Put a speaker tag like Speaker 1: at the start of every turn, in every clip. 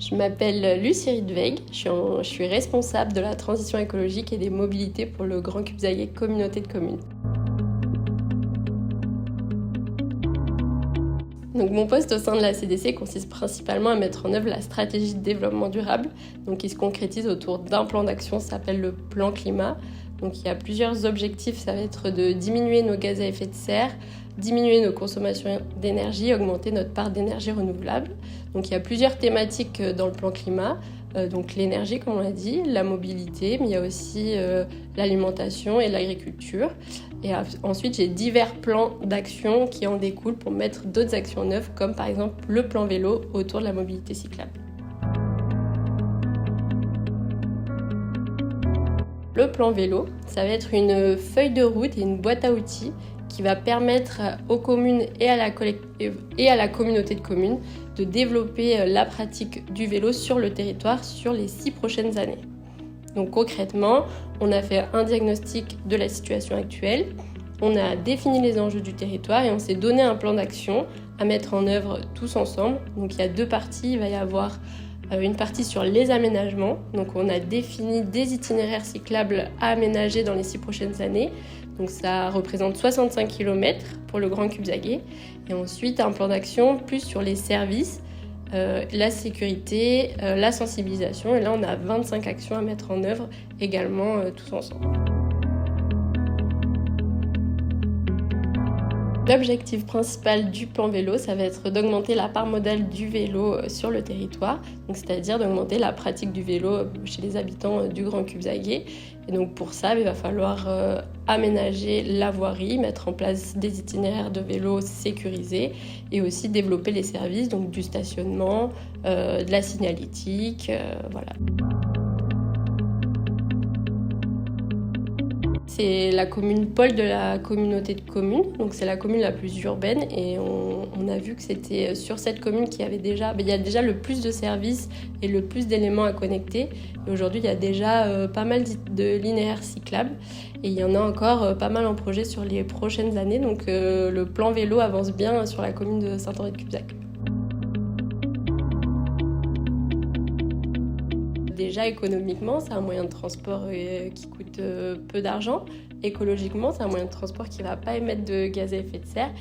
Speaker 1: Je m'appelle Lucie Riedweg, je suis responsable de la transition écologique et des mobilités pour le Grand Cubzaguais Communauté de communes. Donc, mon poste au sein de la CDC consiste principalement à mettre en œuvre la stratégie de développement durable, qui se concrétise autour d'un plan d'action, ça s'appelle le plan climat. Donc, il y a plusieurs objectifs, ça va être de diminuer nos gaz à effet de serre, diminuer nos consommations d'énergie, augmenter notre part d'énergie renouvelable. Donc il y a plusieurs thématiques dans le plan climat, donc l'énergie comme on l'a dit, la mobilité, mais il y a aussi l'alimentation et l'agriculture. Et ensuite j'ai divers plans d'action qui en découlent pour mettre d'autres actions en œuvre, comme par exemple le plan vélo autour de la mobilité cyclable. Le plan vélo, ça va être une feuille de route et une boîte à outils qui va permettre aux communes et à la communauté de communes de développer la pratique du vélo sur le territoire sur les 6 prochaines années. Donc concrètement, on a fait un diagnostic de la situation actuelle, on a défini les enjeux du territoire et on s'est donné un plan d'action à mettre en œuvre tous ensemble. Donc il y a 2 parties, il va y avoir une partie sur les aménagements. Donc on a défini des itinéraires cyclables à aménager dans les 6 prochaines années. Donc ça représente 65 km pour le Grand Cubzaguais. Et ensuite un plan d'action plus sur les services, la sécurité, la sensibilisation. Et là on a 25 actions à mettre en œuvre également tous ensemble. L'objectif principal du plan vélo, ça va être d'augmenter la part modale du vélo sur le territoire, donc c'est-à-dire d'augmenter la pratique du vélo chez les habitants du Grand Cubzaguais. Et donc pour ça, il va falloir aménager la voirie, mettre en place des itinéraires de vélo sécurisés et aussi développer les services, donc du stationnement, de la signalétique, voilà. C'est la commune pôle de la communauté de communes, donc c'est la commune la plus urbaine et on a vu que c'était sur cette commune qu'il y avait il y a déjà le plus de services et le plus d'éléments à connecter. Et aujourd'hui, il y a déjà pas mal de linéaires cyclables et il y en a encore pas mal en projet sur les prochaines années. Donc le plan vélo avance bien sur la commune de Saint-Henri-de-Cubzac. Déjà économiquement, c'est un moyen de transport qui coûte peu d'argent. Écologiquement, c'est un moyen de transport qui ne va pas émettre de gaz à effet de serre.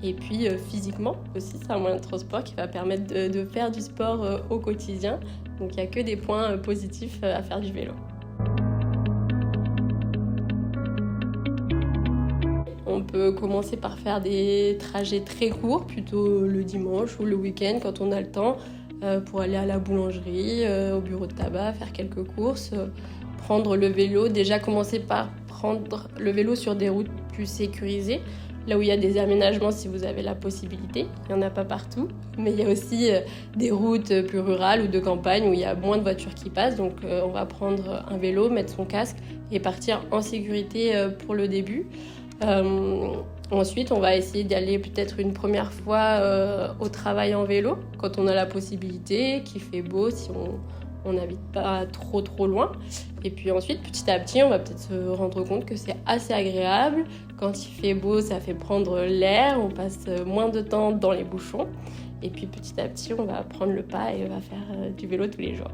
Speaker 1: Et puis physiquement aussi, c'est un moyen de transport qui va permettre de faire du sport au quotidien. Donc il n'y a que des points positifs à faire du vélo. On peut commencer par faire des trajets très courts, plutôt le dimanche ou le week-end quand on a le temps, pour aller à la boulangerie, au bureau de tabac, faire quelques courses, prendre le vélo. Déjà commencer par prendre le vélo sur des routes plus sécurisées, là où il y a des aménagements si vous avez la possibilité. Il n'y en a pas partout, mais il y a aussi des routes plus rurales ou de campagne où il y a moins de voitures qui passent. Donc on va prendre un vélo, mettre son casque et partir en sécurité pour le début. Ensuite, on va essayer d'y aller peut-être une première fois au travail en vélo, quand on a la possibilité, qu'il fait beau, si on n'habite pas trop loin. Et puis ensuite, petit à petit, on va peut-être se rendre compte que c'est assez agréable. Quand il fait beau, ça fait prendre l'air, on passe moins de temps dans les bouchons. Et puis petit à petit, on va prendre le pas et on va faire du vélo tous les jours.